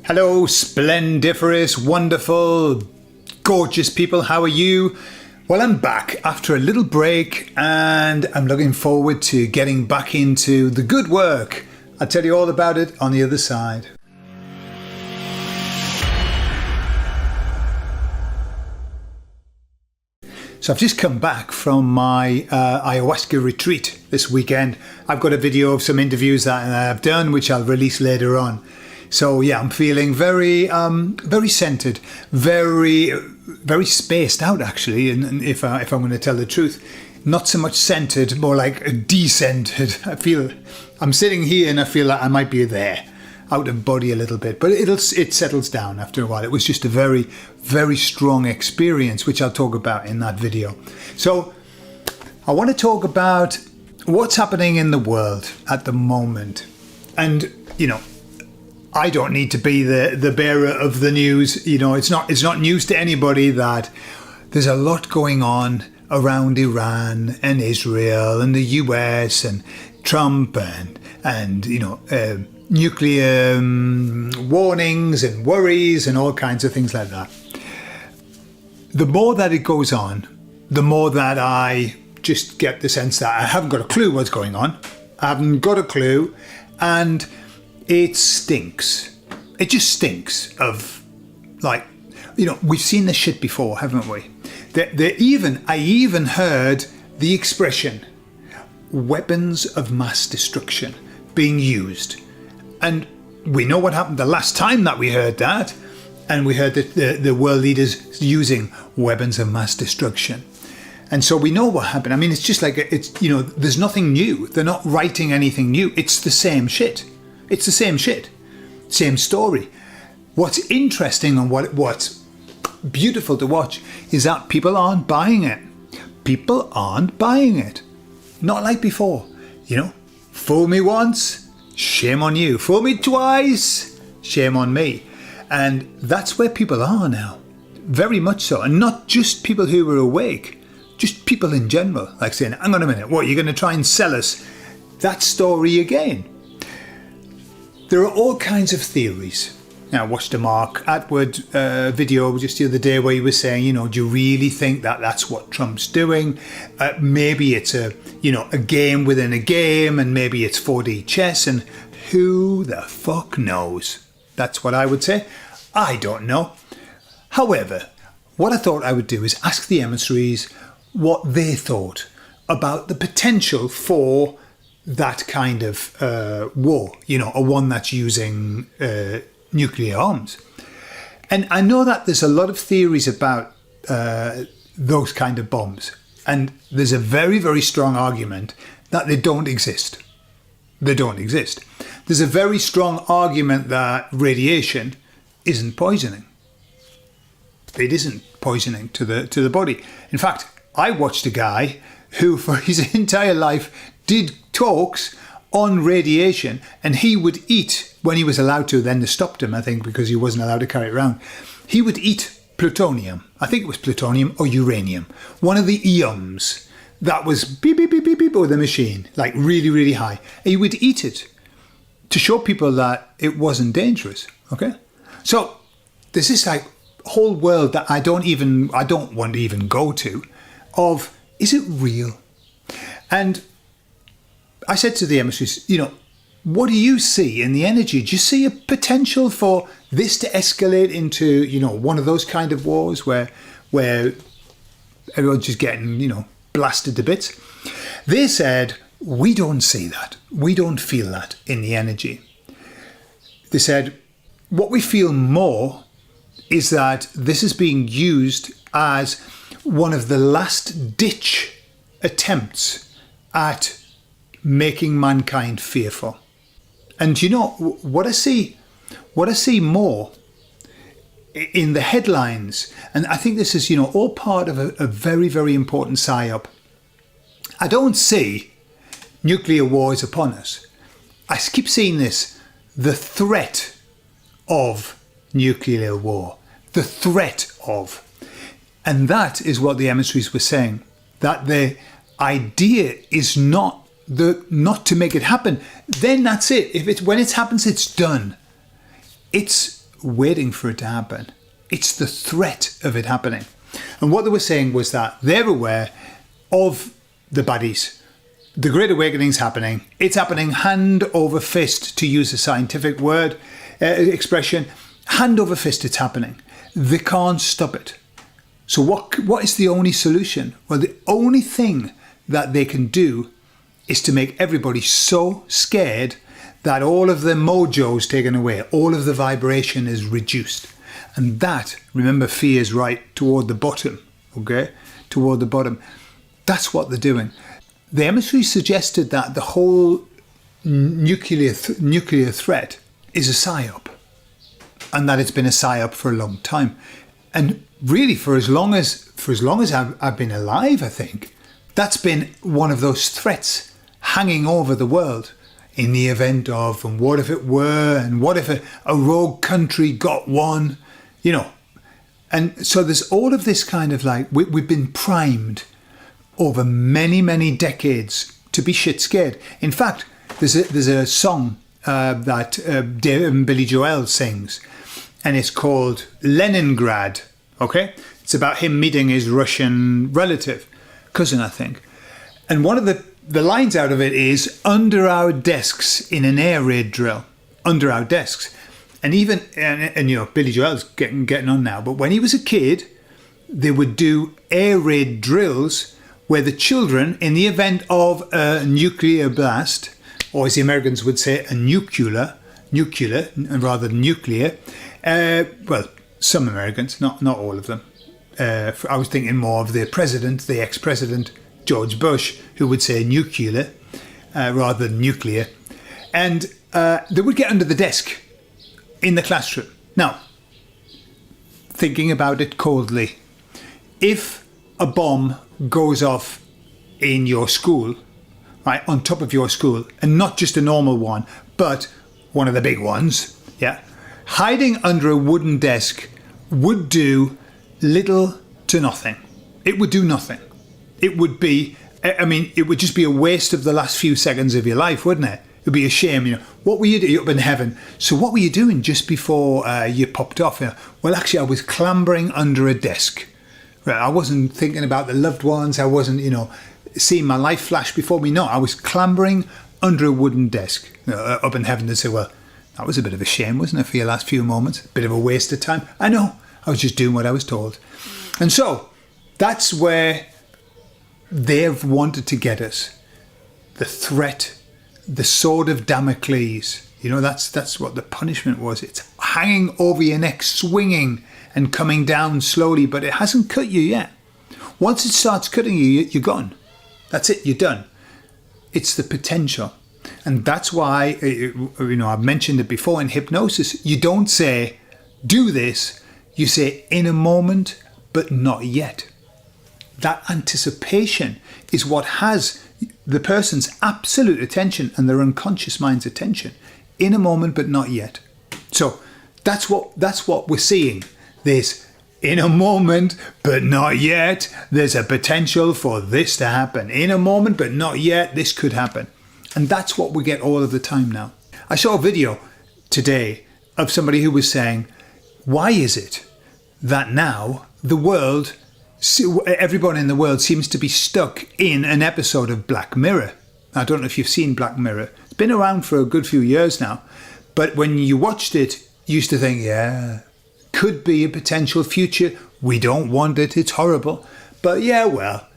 Hello, splendiferous, wonderful, gorgeous people. How are you? Well, I'm back after a little break and I'm looking forward to getting back into the good work. I'll tell you all about it on the other side. So I've just come back from my ayahuasca retreat this weekend. I've got a video of some interviews that I've done, which I'll release later on. So yeah, I'm feeling very centered, very spaced out actually. And if I'm going to tell the truth, not so much centered, more like decentered. I feel I'm sitting here and I feel like I might be there, out of body a little bit, but it settles down after a while. It was just a very strong experience, which I'll talk about in that video. So I want to talk about what's happening in the world at the moment, and I don't need to be the bearer of the news. It's not news to anybody that there's a lot going on around Iran and Israel and the US and Trump and nuclear warnings and worries and all kinds of things like that. The more that it goes on, the more that I just get the sense that I haven't got a clue what's going on. I haven't got a clue, and it stinks. It just stinks of, we've seen this shit before, haven't we? I even heard the expression, weapons of mass destruction being used. And we know what happened the last time that we heard that. And we heard that the world leaders using weapons of mass destruction. And so we know what happened. I mean, it's just like, there's nothing new. They're not writing anything new. It's the same shit. It's the same shit, same story. What's interesting and what's beautiful to watch is that people aren't buying it. People aren't buying it. Not like before. Fool me once, shame on you. Fool me twice, shame on me. And that's where people are now. Very much so. And not just people who were awake, just people in general. Like saying, hang on a minute, what, you're going to try and sell us that story again? There are all kinds of theories. Now, I watched a Mark Atwood video just the other day where he was saying, do you really think that that's what Trump's doing? Maybe it's a game within a game, and maybe it's 4D chess, and who the fuck knows? That's what I would say. I don't know. However, what I thought I would do is ask the emissaries what they thought about the potential for that kind of war, a one that's using nuclear arms. And I know that there's a lot of theories about those kind of bombs. And there's a very strong argument that they don't exist. They don't exist. There's a very strong argument that radiation isn't poisoning. It isn't poisoning to the body. In fact, I watched a guy who for his entire life did talks on radiation, and he would eat, when he was allowed to, then they stopped him, I think, because he wasn't allowed to carry it around. He would eat plutonium. I think it was plutonium or uranium. One of the EOMs that was beep, beep, beep, beep, beep with the machine, like really high. He would eat it to show people that it wasn't dangerous, okay? So there's this whole world that I don't want to even go to of, is it real? And I said to the emissaries, what do you see in the energy? Do you see a potential for this to escalate into, one of those kind of wars where everyone's just getting, blasted to bits? They said, we don't see that. We don't feel that in the energy. They said, what we feel more is that this is being used as one of the last ditch attempts at making mankind fearful. And what I see more in the headlines, and I think this is all part of a very important psyop. I don't see nuclear war is upon us. I keep seeing this, the threat of nuclear war, the threat of. And that is what the emissaries were saying, that the idea is not to make it happen. Then that's it. When it happens, it's done. It's waiting for it to happen. It's the threat of it happening. And what they were saying was that they're aware of the baddies. The Great Awakening's happening. It's happening hand over fist, to use a scientific word, expression. Hand over fist, it's happening. They can't stop it. So what is the only solution? Well, the only thing that they can do is to make everybody so scared that all of the mojo is taken away, all of the vibration is reduced. And that, remember, fear is right toward the bottom, okay? Toward the bottom. That's what they're doing. The emissary suggested that the whole nuclear threat is a psyop, and that it's been a psyop for a long time. And really, for as long as I've been alive, I think, that's been one of those threats hanging over the world in the event of, and what if it were, and what if a rogue country got one, you know. And so there's all of this kind of like, we've been primed over many, many decades to be shit scared. In fact, there's a song that Billy Joel sings, and it's called Leningrad, okay? It's about him meeting his Russian relative, cousin, I think. And one of the lines out of it is, under our desks in an air raid drill, under our desks. And even, and you know, Billy Joel's getting on now, but when he was a kid, they would do air raid drills where the children, in the event of a nuclear blast, or as the Americans would say, a nuclear, rather than nuclear, well, some Americans, not all of them. I was thinking more of the president, the ex-president, George Bush, who would say nuclear rather than nuclear. And they would get under the desk in the classroom. Now, thinking about it coldly, if a bomb goes off in your school, right, on top of your school, and not just a normal one, but one of the big ones, yeah, hiding under a wooden desk would do little to nothing. It would do nothing. It would be, I mean, it would just be a waste of the last few seconds of your life, wouldn't it? It would be a shame, you know. What were you doing? You're up in heaven. So what were you doing just before you popped off? You know? Well, actually, I was clambering under a desk. Right, I wasn't thinking about the loved ones. I wasn't, you know, seeing my life flash before me. No, I was clambering under a wooden desk up in heaven. They say, well, that was a bit of a shame, wasn't it, for your last few moments? A bit of a waste of time. I know. I was just doing what I was told. And so that's where they've wanted to get us. The threat, the sword of Damocles. You know, that's what the punishment was. It's hanging over your neck, swinging and coming down slowly, but it hasn't cut you yet. Once it starts cutting you, you're gone. That's it, you're done. It's the potential. And that's why, you know, I've mentioned it before in hypnosis, you don't say, do this. You say, in a moment, but not yet. That anticipation is what has the person's absolute attention and their unconscious mind's attention. In a moment, but not yet. So that's what we're seeing. This, in a moment, but not yet. There's a potential for this to happen. In a moment, but not yet. This could happen. And that's what we get all of the time now. I saw a video today of somebody who was saying, why is it that now the world, everyone in the world seems to be stuck in an episode of Black Mirror? I don't know if you've seen Black Mirror. It's been around for a good few years now. But when you watched it, you used to think, yeah, could be a potential future. We don't want it. It's horrible. But yeah, well.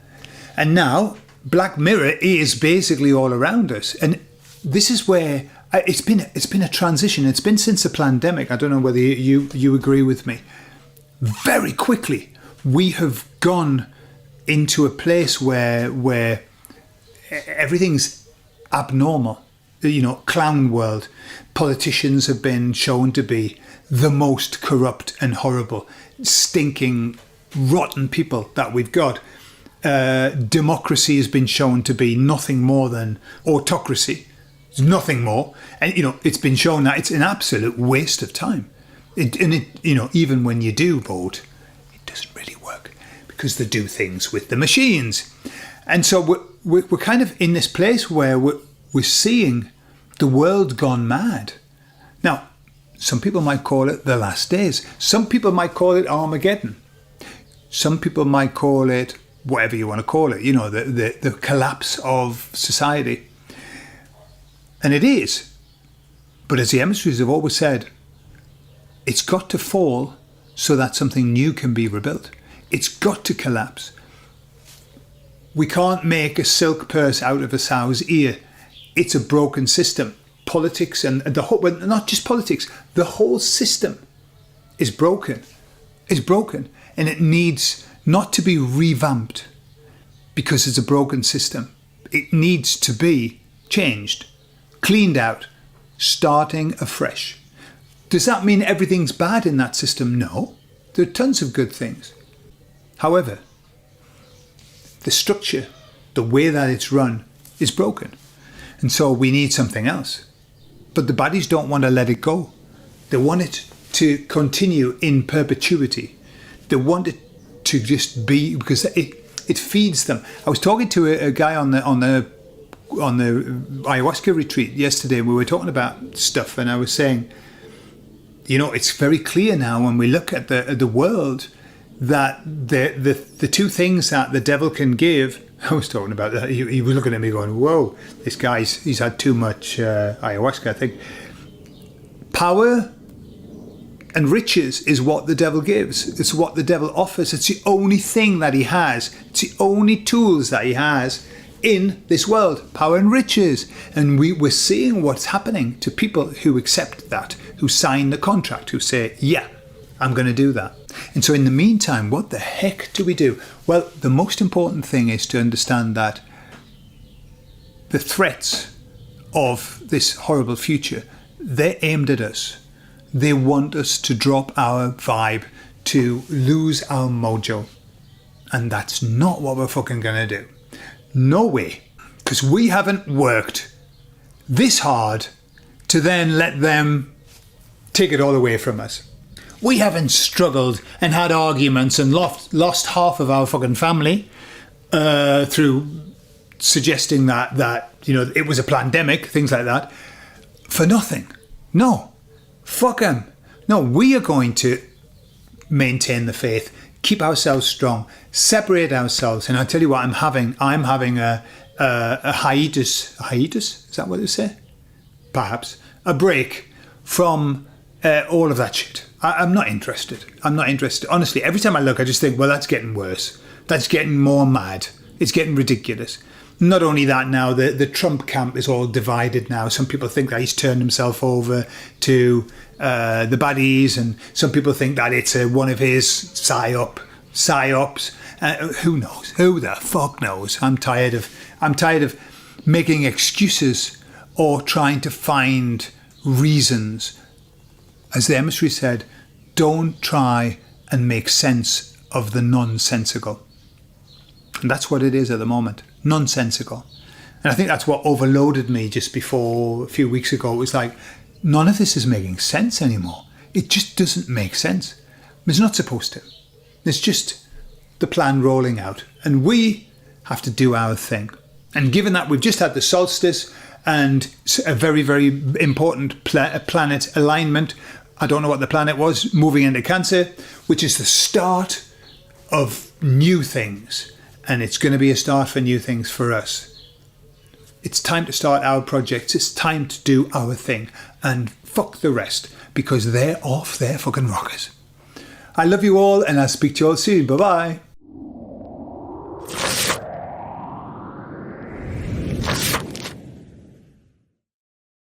And now Black Mirror is basically all around us. And this is where it's been a transition. It's been since the pandemic. I don't know whether you agree with me. Very quickly, we have gone into a place where everything's abnormal. You know, clown world. Politicians have been shown to be the most corrupt and horrible, stinking, rotten people that we've got. Democracy has been shown to be nothing more than autocracy. It's nothing more. And, you know, it's been shown that it's an absolute waste of time. You know, even when you do vote, it doesn't really work because they do things with the machines. And so we're kind of in this place where we're seeing the world gone mad. Now, Some people might call it the last days. Some people might call it Armageddon. Some people might call it whatever you want to call it, the collapse of society. And it is. But as the emissaries have always said, it's got to fall so that something new can be rebuilt. It's got to collapse. We can't make a silk purse out of a sow's ear. It's a broken system. Politics and the whole, well, not just politics, the whole system is broken. It's broken, and it needs not to be revamped because it's a broken system. It needs to be changed, cleaned out, starting afresh. Does that mean everything's bad in that system? No. There are tons of good things. However, the structure, the way that it's run, is broken. And so we need something else. But the baddies don't want to let it go. They want it to continue in perpetuity. They want it to just be, because it feeds them. I was talking to a guy on the ayahuasca retreat yesterday. We were talking about stuff, and I was saying, it's very clear now when we look at the world that the two things that the devil can give. I was talking about that. He was looking at me going, whoa, this guy's he's had too much ayahuasca, I think. Power and riches is what the devil gives. It's what the devil offers. It's the only thing that he has. It's the only tools that he has in this world. Power and riches. And we're seeing what's happening to people who accept that, who sign the contract, who say, yeah, I'm going to do that. And so in the meantime, what the heck do we do? Well, the most important thing is to understand that the threats of this horrible future, they're aimed at us. They want us to drop our vibe, to lose our mojo. And that's not what we're fucking going to do. No way. Because we haven't worked this hard to then let them take it all away from us. We haven't struggled and had arguments and lost half of our fucking family through suggesting that it was a pandemic, things like that, for nothing. No, fuck them. No, we are going to maintain the faith, keep ourselves strong, separate ourselves. And I tell you what, I'm having a hiatus. A hiatus? Is that what they say? Perhaps a break from all of that shit. I'm not interested. Honestly, every time I look, I just think, well, that's getting worse. That's getting more mad. It's getting ridiculous. Not only that, now the Trump camp is all divided now. Some people think that he's turned himself over to the baddies, and some people think that it's one of his psyops. Who knows? Who the fuck knows? I'm tired of making excuses or trying to find reasons. As the emissary said, don't try and make sense of the nonsensical. And that's what it is at the moment, nonsensical. And I think that's what overloaded me just before a few weeks ago. It was like, none of this is making sense anymore. It just doesn't make sense. It's not supposed to. It's just the plan rolling out. And we have to do our thing. And given that we've just had the solstice and a very, very important planet alignment, I don't know what the planet was, moving into Cancer, which is the start of new things. And it's going to be a start for new things for us. It's time to start our projects. It's time to do our thing. And fuck the rest, because they're off their fucking rockers. I love you all, and I'll speak to you all soon. Bye-bye.